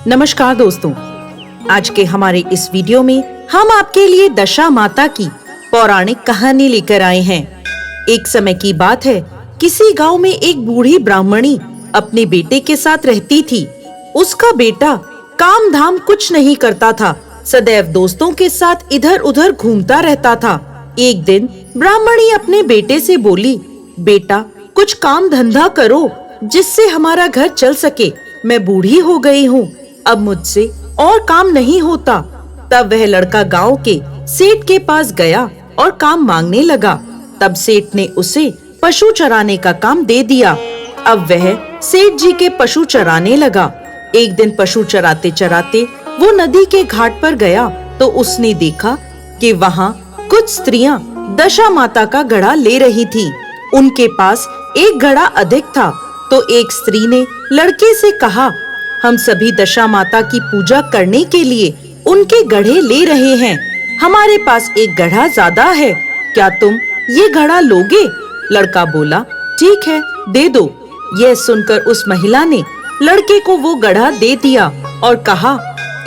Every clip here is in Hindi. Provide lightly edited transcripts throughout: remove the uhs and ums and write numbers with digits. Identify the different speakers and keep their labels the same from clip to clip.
Speaker 1: नमस्कार दोस्तों, आज के हमारे इस वीडियो में हम आपके लिए दशा माता की पौराणिक कहानी लेकर आए हैं। एक समय की बात है, किसी गांव में एक बूढ़ी ब्राह्मणी अपने बेटे के साथ रहती थी। उसका बेटा काम धाम कुछ नहीं करता था, सदैव दोस्तों के साथ इधर उधर घूमता रहता था। एक दिन ब्राह्मणी अपने बेटे से बोली, बेटा कुछ काम धंधा करो जिससे हमारा घर चल सके। मैं बूढ़ी हो गई हूँ, अब मुझसे और काम नहीं होता। तब वह लड़का गांव के सेठ के पास गया और काम मांगने लगा। तब सेठ ने उसे पशु चराने का काम दे दिया। अब वह सेठ जी के पशु चराने लगा। एक दिन पशु चराते चराते वो नदी के घाट पर गया तो उसने देखा कि वहाँ कुछ स्त्रियां दशा माता का घड़ा ले रही थी। उनके पास एक घड़ा अधिक था तो एक स्त्री ने लड़के से कहा, हम सभी दशा माता की पूजा करने के लिए उनके घड़े ले रहे हैं। हमारे पास एक घड़ा ज्यादा है, क्या तुम ये घड़ा लोगे? लड़का बोला, ठीक है, दे दो। यह सुनकर उस महिला ने लड़के को वो घड़ा दे दिया और कहा,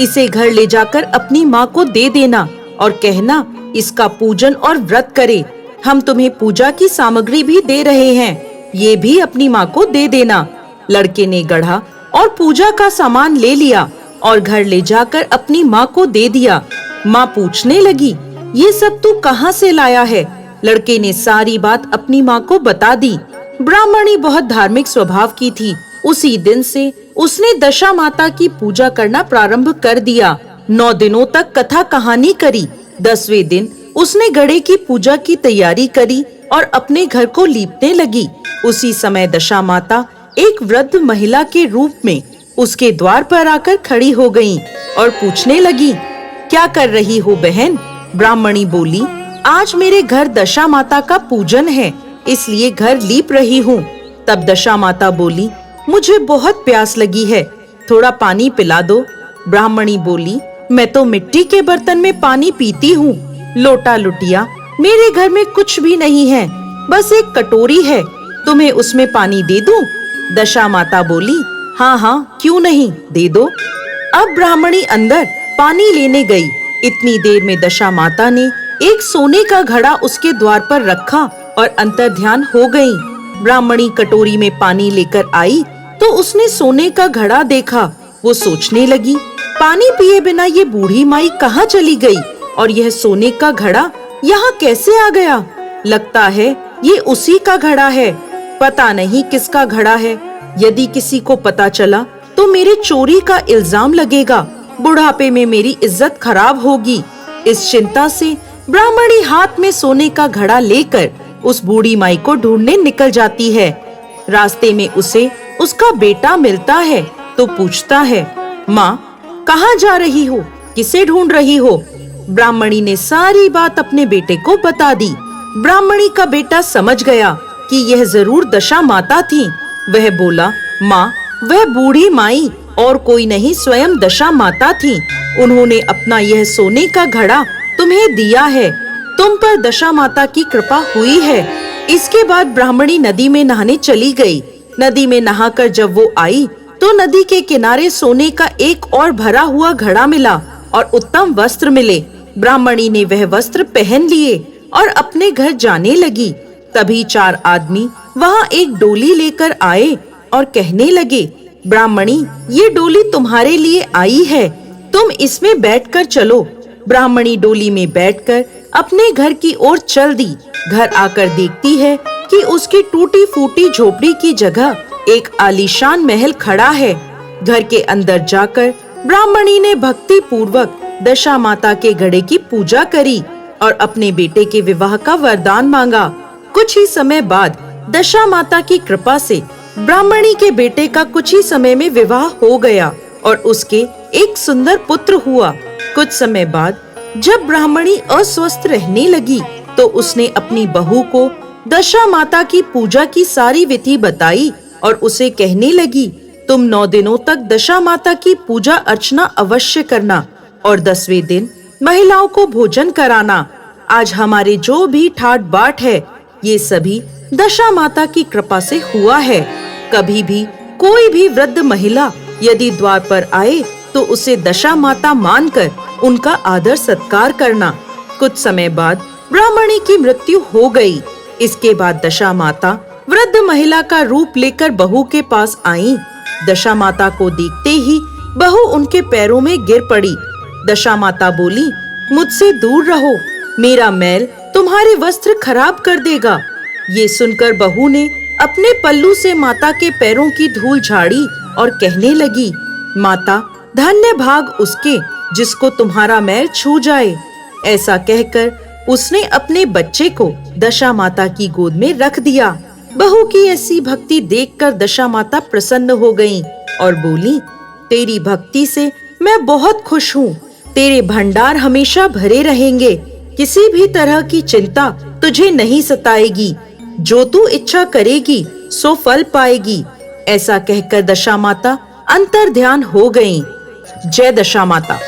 Speaker 1: इसे घर ले जाकर अपनी माँ को दे देना और कहना इसका पूजन और व्रत करे। हम तुम्हें पूजा की सामग्री भी दे रहे हैं, ये भी अपनी माँ को दे देना। लड़के ने घड़ा और पूजा का सामान ले लिया और घर ले जाकर अपनी माँ को दे दिया। माँ पूछने लगी, ये सब तू कहाँ से लाया है? लड़के ने सारी बात अपनी माँ को बता दी। ब्राह्मणी बहुत धार्मिक स्वभाव की थी। उसी दिन से उसने दशा माता की पूजा करना प्रारंभ कर दिया। 9 दिनों तक कथा कहानी करी। 10वें दिन उसने घड़े की पूजा की तैयारी करी और अपने घर को लीपने लगी। उसी समय दशा माता एक वृद्ध महिला के रूप में उसके द्वार पर आकर खड़ी हो गईं और पूछने लगी, क्या कर रही हो बहन? ब्राह्मणी बोली, आज मेरे घर दशा माता का पूजन है, इसलिए घर लीप रही हूँ। तब दशा माता बोली, मुझे बहुत प्यास लगी है, थोड़ा पानी पिला दो। ब्राह्मणी बोली, मैं तो मिट्टी के बर्तन में पानी पीती हूँ, लोटा लुटिया मेरे घर में कुछ भी नहीं है, बस एक कटोरी है, तुम्हें उसमें पानी दे दूं? दशा माता बोली, हाँ हाँ, क्यों नहीं, दे दो। अब ब्राह्मणी अंदर पानी लेने गई। इतनी देर में दशा माता ने एक सोने का घड़ा उसके द्वार पर रखा और अंतर्ध्यान हो गई। ब्राह्मणी कटोरी में पानी लेकर आई तो उसने सोने का घड़ा देखा। वो सोचने लगी, पानी पिए बिना ये बूढ़ी माई कहाँ चली गई और यह सोने का घड़ा यहाँ कैसे आ गया? लगता है ये उसी का घड़ा है, पता नहीं किसका घड़ा है। यदि किसी को पता चला तो मेरे चोरी का इल्जाम लगेगा, बुढ़ापे में मेरी इज्जत खराब होगी। इस चिंता से ब्राह्मणी हाथ में सोने का घड़ा लेकर उस बूढ़ी माई को ढूंढने निकल जाती है। रास्ते में उसे उसका बेटा मिलता है तो पूछता है, माँ कहाँ जा रही हो, किसे ढूंढ रही हो? ब्राह्मणी ने सारी बात अपने बेटे को बता दी। ब्राह्मणी का बेटा समझ गया कि यह जरूर दशा माता थी। वह बोला, माँ वह बूढ़ी माई और कोई नहीं, स्वयं दशा माता थी। उन्होंने अपना यह सोने का घड़ा तुम्हें दिया है, तुम पर दशा माता की कृपा हुई है। इसके बाद ब्राह्मणी नदी में नहाने चली गई। नदी में नहाकर जब वो आई तो नदी के किनारे सोने का एक और भरा हुआ घड़ा मिला और उत्तम वस्त्र मिले। ब्राह्मणी ने वह वस्त्र पहन लिए और अपने घर जाने लगी। तभी 4 आदमी वहाँ एक डोली लेकर आए और कहने लगे, ब्राह्मणी ये डोली तुम्हारे लिए आई है, तुम इसमें बैठकर चलो। ब्राह्मणी डोली में बैठकर अपने घर की ओर चल दी। घर आकर देखती है कि उसकी टूटी फूटी झोपड़ी की जगह एक आलीशान महल खड़ा है। घर के अंदर जाकर ब्राह्मणी ने भक्ति पूर्वक दशा माता के घड़े की पूजा करी और अपने बेटे के विवाह का वरदान मांगा। कुछ ही समय बाद दशा माता की कृपा से ब्राह्मणी के बेटे का कुछ ही समय में विवाह हो गया और उसके एक सुंदर पुत्र हुआ। कुछ समय बाद जब ब्राह्मणी अस्वस्थ रहने लगी तो उसने अपनी बहू को दशा माता की पूजा की सारी विधि बताई और उसे कहने लगी, तुम 9 दिनों तक दशा माता की पूजा अर्चना अवश्य करना और 10वें दिन महिलाओं को भोजन कराना। आज हमारे जो भी ठाट बाट है ये सभी दशा माता की कृपा से हुआ है। कभी भी कोई भी वृद्ध महिला यदि द्वार पर आए तो उसे दशा माता मानकर उनका आदर सत्कार करना। कुछ समय बाद ब्राह्मणी की मृत्यु हो गई। इसके बाद दशा माता वृद्ध महिला का रूप लेकर बहू के पास आईं। दशा माता को देखते ही बहू उनके पैरों में गिर पड़ी। दशा माता बोली, मुझसे दूर रहो, मेरा मैल तुम्हारे वस्त्र खराब कर देगा। ये सुनकर बहू ने अपने पल्लू से माता के पैरों की धूल झाड़ी और कहने लगी, माता, धन्य भाग उसके जिसको तुम्हारा मैल छू जाए। ऐसा कहकर उसने अपने बच्चे को दशा माता की गोद में रख दिया। बहू की ऐसी भक्ति देखकर दशा माता प्रसन्न हो गईं और बोली, तेरी भक्ति से मैं बहुत खुश हूँ। तेरे भंडार हमेशा भरे रहेंगे। किसी भी तरह की चिंता तुझे नहीं सताएगी। जो तू इच्छा करेगी सो फल पाएगी। ऐसा कहकर दशा माता अंतर्ध्यान हो गईं। जय दशा माता।